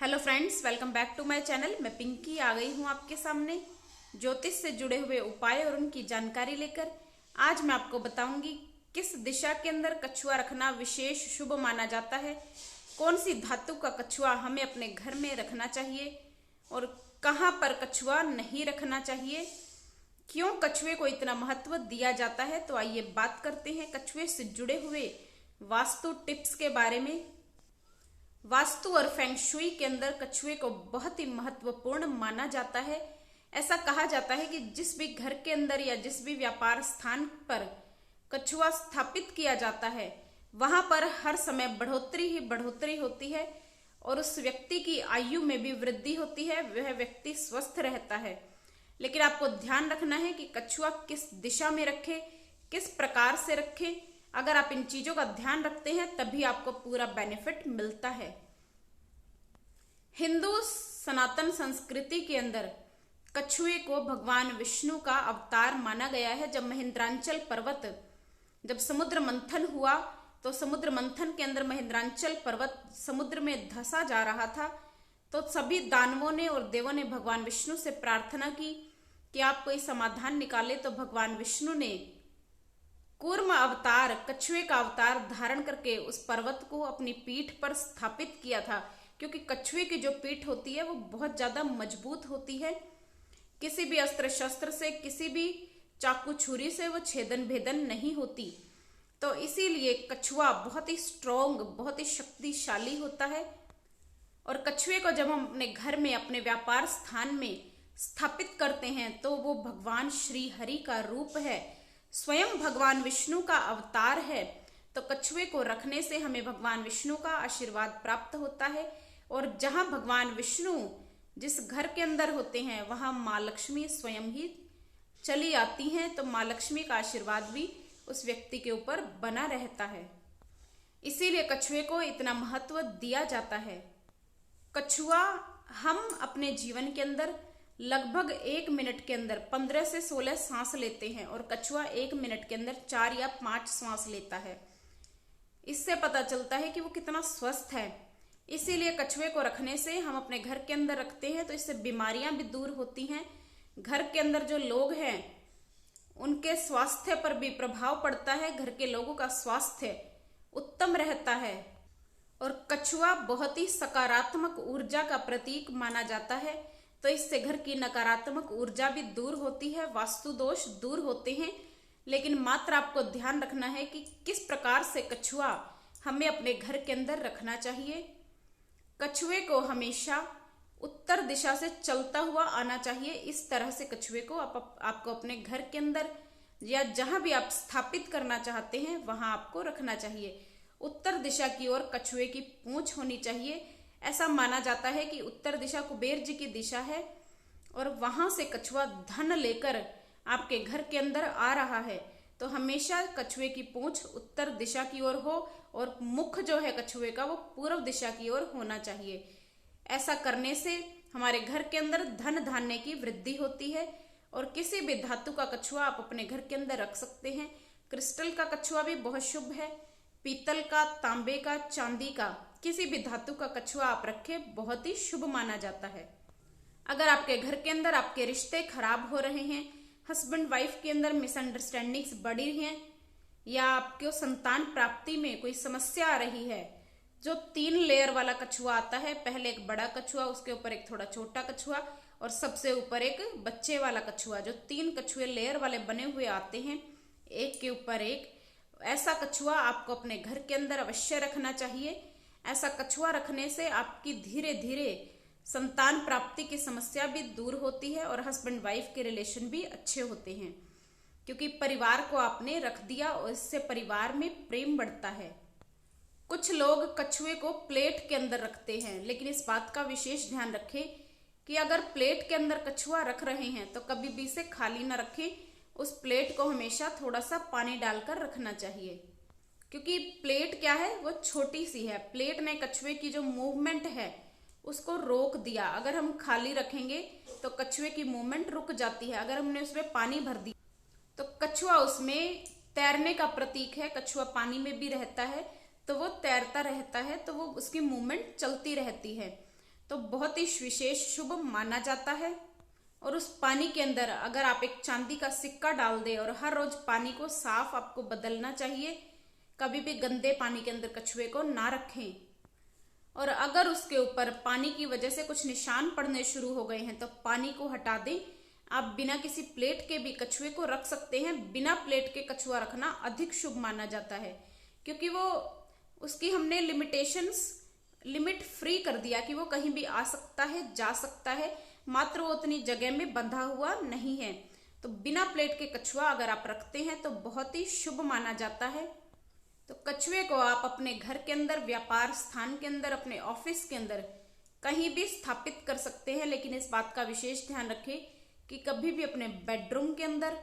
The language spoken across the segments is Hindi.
Hello friends, welcome back to my channel. मैं पिंकी आ गई हूँ आपके सामने ज्योतिष से जुड़े हुए उपाय और उनकी जानकारी लेकर। आज मैं आपको बताऊंगी किस दिशा के अंदर कछुआ रखना विशेष शुभ माना जाता है, कौन सी धातु का कछुआ हमें अपने घर में रखना चाहिए और कहाँ पर कछुआ नहीं रखना चाहिए, क्यों कछुए को इतना महत्व दिया जाता है। तो आइए बात करते हैं कछुए से जुड़े हुए वास्तु टिप्स के बारे में। वास्तु और फेंग शुई के अंदर कछुए को बहुत ही महत्वपूर्ण माना जाता है। ऐसा कहा जाता है कि जिस भी घर के अंदर या जिस भी व्यापार स्थान पर कछुआ स्थापित किया जाता है वहां पर हर समय बढ़ोतरी ही बढ़ोतरी होती है और उस व्यक्ति की आयु में भी वृद्धि होती है, वह व्यक्ति स्वस्थ रहता है। लेकिन आपको ध्यान रखना है कि कछुआ किस दिशा में रखे, किस प्रकार से रखे। अगर आप इन चीजों का ध्यान रखते हैं तभी आपको पूरा बेनिफिट मिलता है। हिंदू सनातन संस्कृति के अंदर कछुए को भगवान विष्णु का अवतार माना गया है। जब महेंद्रांचल पर्वत, जब समुद्र मंथन हुआ तो समुद्र मंथन के अंदर महेंद्रांचल पर्वत समुद्र में धंसा जा रहा था, तो सभी दानवों ने और देवों ने भगवान विष्णु से प्रार्थना की कि आप कोई समाधान निकाले। तो भगवान विष्णु ने कूर्म अवतार, कछुए का अवतार धारण करके उस पर्वत को अपनी पीठ पर स्थापित किया था, क्योंकि कछुए की जो पीठ होती है वो बहुत ज्यादा मजबूत होती है। किसी भी अस्त्र शस्त्र से, किसी भी चाकू छुरी से वो छेदन भेदन नहीं होती। तो इसीलिए कछुआ बहुत ही स्ट्रोंग, बहुत ही शक्तिशाली होता है। और कछुए को जब हम अपने घर में, अपने व्यापार स्थान में स्थापित करते हैं तो वो भगवान श्री हरि का रूप है, स्वयं भगवान विष्णु का अवतार है। तो कछुए को रखने से हमें भगवान विष्णु का आशीर्वाद प्राप्त होता है। और जहां भगवान विष्णु जिस घर के अंदर होते हैं वहां माँ लक्ष्मी स्वयं ही चली आती हैं, तो माँ लक्ष्मी का आशीर्वाद भी उस व्यक्ति के ऊपर बना रहता है। इसीलिए कछुए को इतना महत्व दिया जाता है। कछुआ हम अपने जीवन के अंदर लगभग 1 मिनट के अंदर 15 से 16 सांस लेते हैं और कछुआ 1 मिनट के अंदर 4 या 5 सांस लेता है। इससे पता चलता है कि वो कितना स्वस्थ है। इसीलिए कछुए को रखने से, हम अपने घर के अंदर रखते हैं तो इससे बीमारियां भी दूर होती हैं। घर के अंदर जो लोग हैं उनके स्वास्थ्य पर भी प्रभाव पड़ता है, घर के लोगों का स्वास्थ्य उत्तम रहता है। और कछुआ बहुत ही सकारात्मक ऊर्जा का प्रतीक माना जाता है, तो इससे घर की नकारात्मक ऊर्जा भी दूर होती है, वास्तु दोष दूर होते हैं। लेकिन मात्र आपको ध्यान रखना है कि किस प्रकार से कछुआ हमें अपने घर के अंदर रखना चाहिए। कछुए को हमेशा उत्तर दिशा से चलता हुआ आना चाहिए। इस तरह से कछुए को आपको अपने घर के अंदर या जहां भी आप स्थापित करना चाहते हैं वहां आपको रखना चाहिए। उत्तर दिशा की ओर कछुए की पूंछ होनी चाहिए। ऐसा माना जाता है कि उत्तर दिशा कुबेर जी की दिशा है और वहां से कछुआ धन लेकर आपके घर के अंदर आ रहा है। तो हमेशा कछुए की पूंछ उत्तर दिशा की ओर हो और मुख जो है कछुए का वो पूर्व दिशा की ओर होना चाहिए। ऐसा करने से हमारे घर के अंदर धन धान्य की वृद्धि होती है। और किसी भी धातु का कछुआ आप अपने घर के अंदर रख सकते हैं। क्रिस्टल का कछुआ भी बहुत शुभ है। पीतल का, तांबे का, चांदी का, किसी भी धातु का कछुआ आप रखें, बहुत ही शुभ माना जाता है। अगर आपके घर के अंदर आपके रिश्ते खराब हो रहे हैं, हस्बैंड वाइफ के अंदर मिसअंडरस्टैंडिंग्स बढ़ी हैं, या आपको संतान प्राप्ति में कोई समस्या आ रही है, जो 3 लेयर वाला कछुआ आता है, पहले एक बड़ा कछुआ, उसके ऊपर एक थोड़ा छोटा कछुआ और सबसे ऊपर एक बच्चे वाला कछुआ, जो 3 कछुए लेयर वाले बने हुए आते हैं, एक के ऊपर एक। ऐसा कछुआ आपको अपने घर के अंदर अवश्य रखना चाहिए। ऐसा कछुआ रखने से आपकी धीरे धीरे संतान प्राप्ति की समस्या भी दूर होती है और हस्बैंड वाइफ के रिलेशन भी अच्छे होते हैं, क्योंकि परिवार को आपने रख दिया और इससे परिवार में प्रेम बढ़ता है। कुछ लोग कछुए को प्लेट के अंदर रखते हैं, लेकिन इस बात का विशेष ध्यान रखें कि अगर प्लेट के अंदर कछुआ रख रहे हैं तो कभी भी इसे खाली ना रखें। उस प्लेट को हमेशा थोड़ा सा पानी डालकर रखना चाहिए, क्योंकि प्लेट क्या है, वो छोटी सी है। प्लेट ने कछुए की जो मूवमेंट है उसको रोक दिया। अगर हम खाली रखेंगे तो कछुए की मूवमेंट रुक जाती है। अगर हमने उसमें पानी भर दिया तो कछुआ उसमें तैरने का प्रतीक है, कछुआ पानी में भी रहता है तो वो तैरता रहता है, तो वो उसकी मूवमेंट चलती रहती है। तो बहुत ही विशेष शुभ माना जाता है। और उस पानी के अंदर अगर आप एक चांदी का सिक्का डाल दें और हर रोज पानी को साफ आपको बदलना चाहिए, कभी भी गंदे पानी के अंदर कछुए को ना रखें। और अगर उसके ऊपर पानी की वजह से कुछ निशान पड़ने शुरू हो गए हैं तो पानी को हटा दें। आप बिना किसी प्लेट के भी कछुए को रख सकते हैं। बिना प्लेट के कछुआ रखना अधिक शुभ माना जाता है, क्योंकि वो उसकी हमने लिमिट फ्री कर दिया कि वो कहीं भी आ सकता है, जा सकता है, मात्र वो उतनी जगह में बंधा हुआ नहीं है। तो बिना प्लेट के कछुआ अगर आप रखते हैं तो बहुत ही शुभ माना जाता है। तो कछुए को आप अपने घर के अंदर, व्यापार स्थान के अंदर, अपने ऑफिस के अंदर कहीं भी स्थापित कर सकते हैं, लेकिन इस बात का विशेष ध्यान रखें कि कभी भी अपने बेडरूम के अंदर,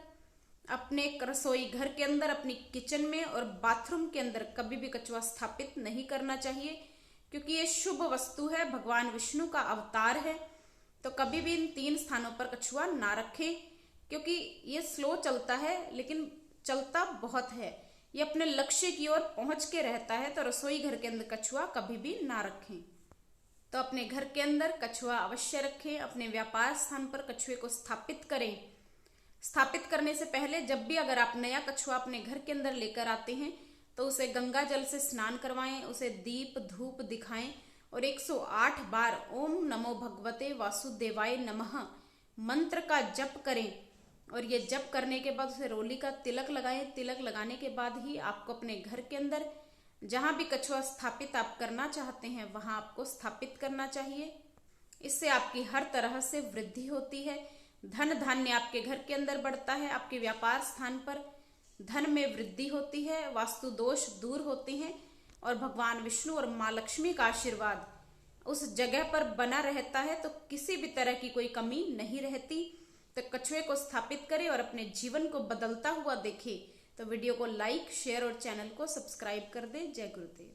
अपने रसोई घर के अंदर, अपनी किचन में और बाथरूम के अंदर कभी भी कछुआ स्थापित नहीं करना चाहिए, क्योंकि ये शुभ वस्तु है, भगवान विष्णु का अवतार है। तो कभी भी इन 3 स्थानों पर कछुआ ना रखें, क्योंकि ये स्लो चलता है लेकिन चलता बहुत है। ये अपने लक्ष्य की ओर पहुंच के रहता है। तो रसोई घर के अंदर कछुआ कभी भी ना रखें। तो अपने घर के अंदर कछुआ अवश्य रखें। अपने व्यापार स्थान पर कछुए को स्थापित करें। स्थापित करने से पहले जब भी अगर आप नया कछुआ अपने घर के अंदर लेकर आते हैं तो उसे गंगा जल से स्नान करवाएं, उसे दीप धूप दिखाएं और 108 बार ओम नमो भगवते वासुदेवाय नमः मंत्र का जप करें। और ये जप करने के बाद उसे रोली का तिलक लगाएं। तिलक लगाने के बाद ही आपको अपने घर के अंदर जहां भी कछुआ स्थापित आप करना चाहते हैं वहां आपको स्थापित करना चाहिए। इससे आपकी हर तरह से वृद्धि होती है। धन धान्य आपके घर के अंदर बढ़ता है। आपके व्यापार स्थान पर धन में वृद्धि होती है। वास्तु दोष दूर होते हैं और भगवान विष्णु और माँ लक्ष्मी का आशीर्वाद उस जगह पर बना रहता है। तो किसी भी तरह की कोई कमी नहीं रहती। तो कछुए को स्थापित करें और अपने जीवन को बदलता हुआ देखें। तो वीडियो को लाइक, शेयर और चैनल को सब्सक्राइब कर दें। जय गुरुदेव।